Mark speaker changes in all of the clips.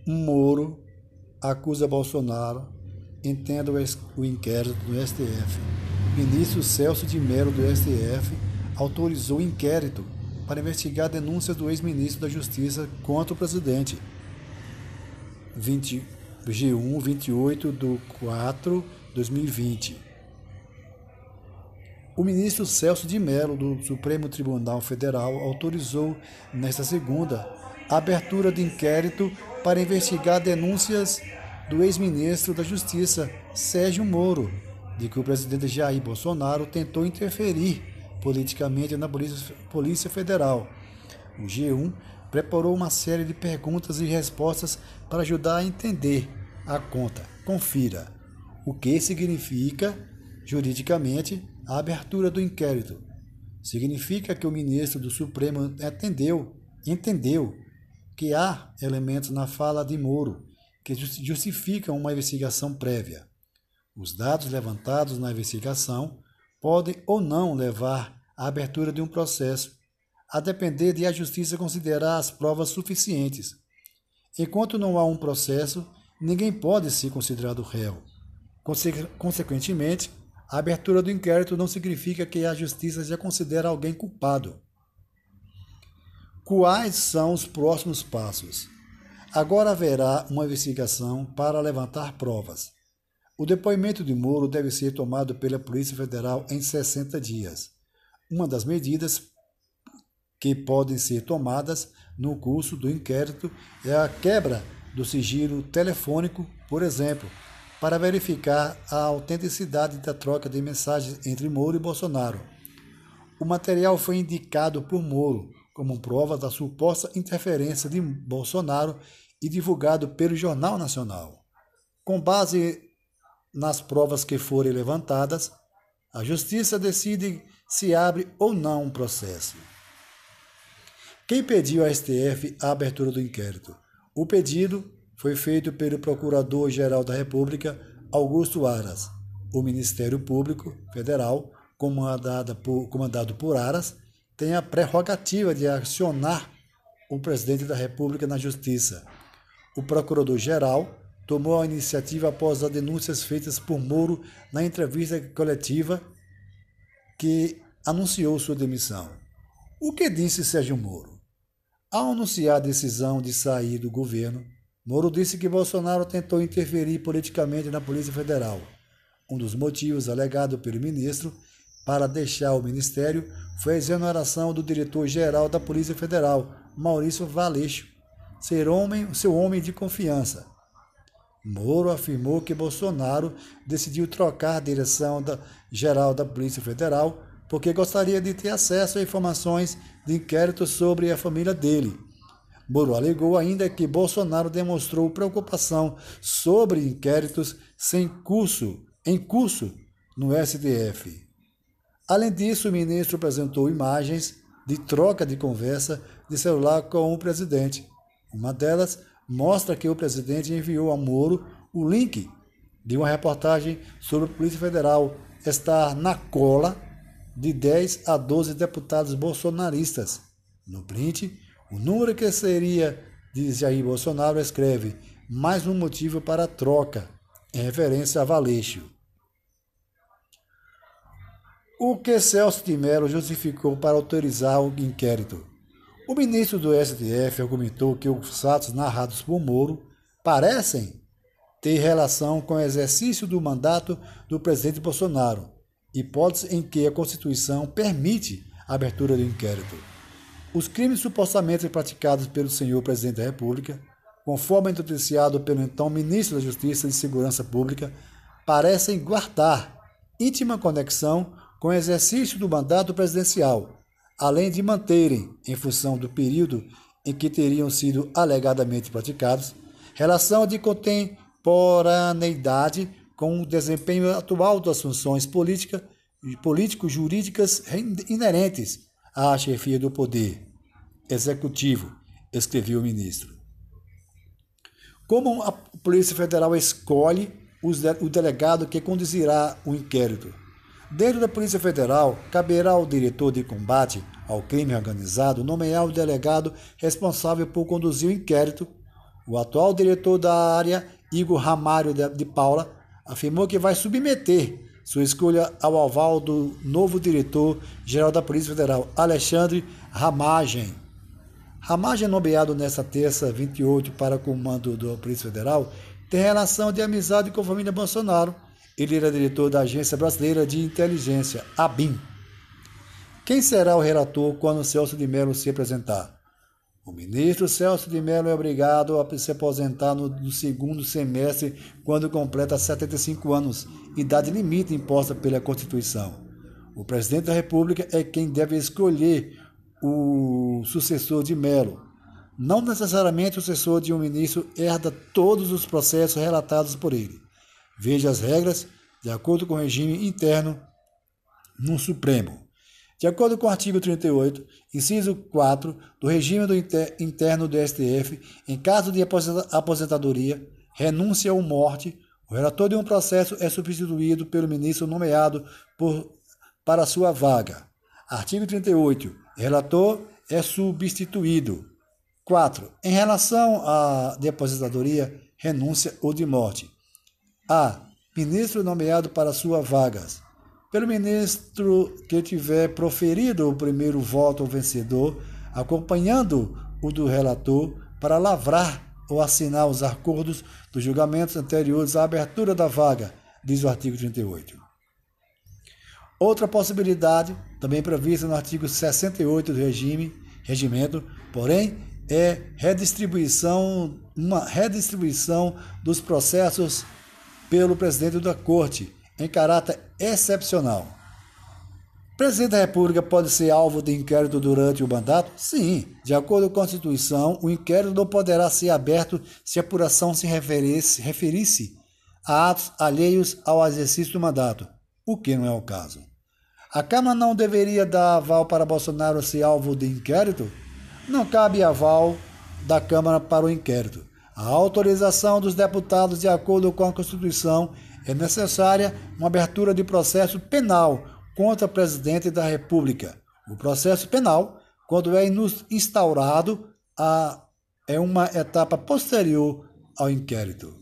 Speaker 1: Moro acusa Bolsonaro, entenda o inquérito do STF. Ministro Celso de Mello do STF autorizou inquérito para investigar denúncias do ex-ministro da Justiça contra o presidente. G1, 28/4/2020. O ministro Celso de Mello, do Supremo Tribunal Federal, autorizou, nesta segunda, a abertura de inquérito para investigar denúncias do ex-ministro da Justiça, Sérgio Moro, de que o presidente Jair Bolsonaro tentou interferir politicamente na Polícia Federal. O G1 preparou uma série de perguntas e respostas para ajudar a entender a conta. Confira o que significa, juridicamente, a abertura do inquérito. Significa que o ministro do Supremo entendeu que há elementos na fala de Moro que justificam uma investigação prévia. Os dados levantados na investigação podem ou não levar à abertura de um processo, a depender de a Justiça considerar as provas suficientes. Enquanto não há um processo, ninguém pode ser considerado réu. Consequentemente, a abertura do inquérito não significa que a Justiça já considera alguém culpado. Quais são os próximos passos? Agora haverá uma investigação para levantar provas. O depoimento de Moro deve ser tomado pela Polícia Federal em 60 dias. Uma das medidas que podem ser tomadas no curso do inquérito é a quebra do sigilo telefônico, por exemplo, para verificar a autenticidade da troca de mensagens entre Moro e Bolsonaro. O material foi indicado por Moro como prova da suposta interferência de Bolsonaro e divulgado pelo Jornal Nacional. Com base nas provas que forem levantadas, a Justiça decide se abre ou não um processo. Quem pediu ao STF a abertura do inquérito? O pedido foi feito pelo Procurador-Geral da República, Augusto Aras. O Ministério Público Federal, comandado por Aras, tem a prerrogativa de acionar o presidente da República na Justiça. O Procurador-Geral tomou a iniciativa após as denúncias feitas por Moro na entrevista coletiva que anunciou sua demissão. O que disse Sérgio Moro? Ao anunciar a decisão de sair do governo, Moro disse que Bolsonaro tentou interferir politicamente na Polícia Federal. Um dos motivos alegados pelo ministro para deixar o ministério foi a exoneração do diretor-geral da Polícia Federal, Maurício Valeixo, seu homem de confiança. Moro afirmou que Bolsonaro decidiu trocar a direção-geral da Polícia Federal porque gostaria de ter acesso a informações de inquérito sobre a família dele. Moro alegou ainda que Bolsonaro demonstrou preocupação sobre inquéritos em curso no STF. Além disso, o ministro apresentou imagens de troca de conversa de celular com o presidente. Uma delas mostra que o presidente enviou a Moro o link de uma reportagem sobre a Polícia Federal estar na cola de 10 a 12 deputados bolsonaristas. No print, o número que seria de Jair Bolsonaro escreve mais um motivo para a troca, em referência a Valeixo. O que Celso de Mello justificou para autorizar o inquérito? O ministro do STF argumentou que os fatos narrados por Moro parecem ter relação com o exercício do mandato do presidente Bolsonaro, hipótese em que a Constituição permite a abertura do inquérito. Os crimes supostamente praticados pelo senhor presidente da República, conforme noticiado pelo então ministro da Justiça e Segurança Pública, parecem guardar íntima conexão com o exercício do mandato presidencial, além de manterem, em função do período em que teriam sido alegadamente praticados, relação de contemporaneidade com o desempenho atual das funções político-jurídicas inerentes à chefia do poder executivo, escreveu o ministro. Como a Polícia Federal escolhe o delegado que conduzirá o inquérito? Dentro da Polícia Federal, caberá ao diretor de combate ao crime organizado nomear o delegado responsável por conduzir o inquérito. O atual diretor da área, Igor Ramário de Paula, afirmou que vai submeter sua escolha ao aval do novo diretor-geral da Polícia Federal, Alexandre Ramagem. Ramagem, nomeado nesta terça 28 para comando da Polícia Federal, tem relação de amizade com a família Bolsonaro. Ele era diretor da Agência Brasileira de Inteligência, ABIN. Quem será o relator quando Celso de Mello se apresentar? O ministro Celso de Mello é obrigado a se aposentar no segundo semestre, quando completa 75 anos, idade limite imposta pela Constituição. O presidente da República é quem deve escolher o sucessor de Mello. Não necessariamente o sucessor de um ministro herda todos os processos relatados por ele. Veja as regras de acordo com o regime interno no Supremo. De acordo com o artigo 38, inciso 4 do regime interno do STF, em caso de aposentadoria, renúncia ou morte, o relator de um processo é substituído pelo ministro nomeado para sua vaga. Artigo 38. Relator é substituído. 4. Em relação à de aposentadoria, renúncia ou de morte. A. Ministro nomeado para sua vaga. Pelo ministro que tiver proferido o primeiro voto ao vencedor, acompanhando o do relator, para lavrar ou assinar os acordos dos julgamentos anteriores à abertura da vaga, diz o artigo 38. Outra possibilidade, também prevista no artigo 68 do regimento, porém, é uma redistribuição dos processos pelo presidente da Corte, em caráter excepcional. O presidente da República pode ser alvo de inquérito durante o mandato? Sim. De acordo com a Constituição, o inquérito não poderá ser aberto se a apuração se referisse a atos alheios ao exercício do mandato, o que não é o caso. A Câmara não deveria dar aval para Bolsonaro ser alvo de inquérito? Não cabe aval da Câmara para o inquérito. A autorização dos deputados, de acordo com a Constituição, é necessária uma abertura de processo penal contra o presidente da República. O processo penal, quando é instaurado, é uma etapa posterior ao inquérito.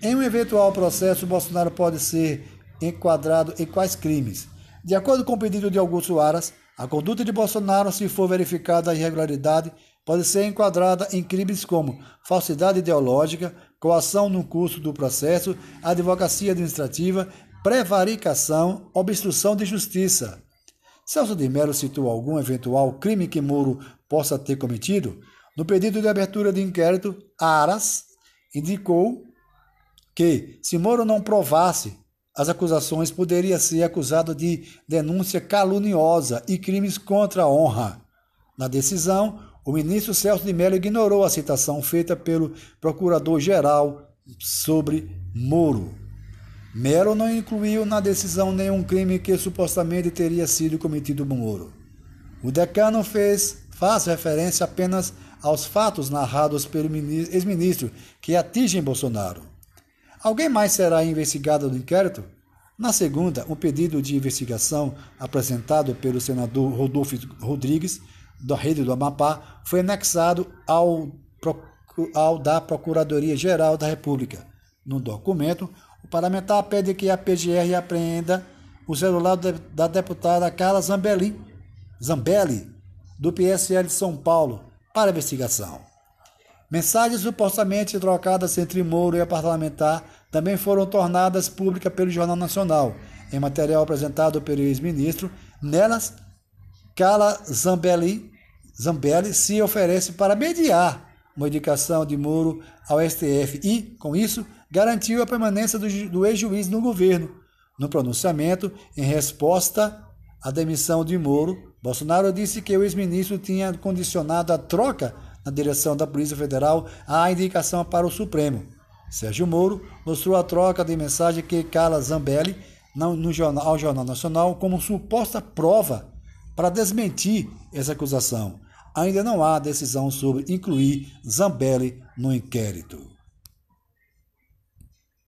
Speaker 1: Em um eventual processo, Bolsonaro pode ser enquadrado em quais crimes? De acordo com o pedido de Augusto Aras, a conduta de Bolsonaro, se for verificada a irregularidade, pode ser enquadrada em crimes como falsidade ideológica, coação no curso do processo, advocacia administrativa, prevaricação, obstrução de justiça. Celso de Mello citou algum eventual crime que Moro possa ter cometido? No pedido de abertura de inquérito, Aras indicou que, se Moro não provasse as acusações, poderia ser acusado de denúncia caluniosa e crimes contra a honra. Na decisão, o ministro Celso de Mello ignorou a citação feita pelo procurador-geral sobre Moro. Mello não incluiu na decisão nenhum crime que supostamente teria sido cometido por Moro. O decano faz referência apenas aos fatos narrados pelo ex-ministro que atingem Bolsonaro. Alguém mais será investigado no inquérito? Na segunda, um pedido de investigação apresentado pelo senador Rodolfo Rodrigues, da Rede do Amapá, foi anexado ao da Procuradoria-Geral da República. No documento, o parlamentar pede que a PGR apreenda o celular da deputada Carla Zambelli, do PSL de São Paulo, para investigação. Mensagens supostamente trocadas entre Moro e a parlamentar também foram tornadas públicas pelo Jornal Nacional. Em material apresentado pelo ex-ministro, nelas, Carla Zambelli se oferece para mediar uma indicação de Moro ao STF e, com isso, garantiu a permanência do ex-juiz no governo. No pronunciamento, em resposta à demissão de Moro, Bolsonaro disse que o ex-ministro tinha condicionado a troca na direção da Polícia Federal à indicação para o Supremo. Sérgio Moro mostrou a troca de mensagem que Carla Zambelli ao Jornal Nacional como suposta prova para desmentir essa acusação. Ainda não há decisão sobre incluir Zambelli no inquérito.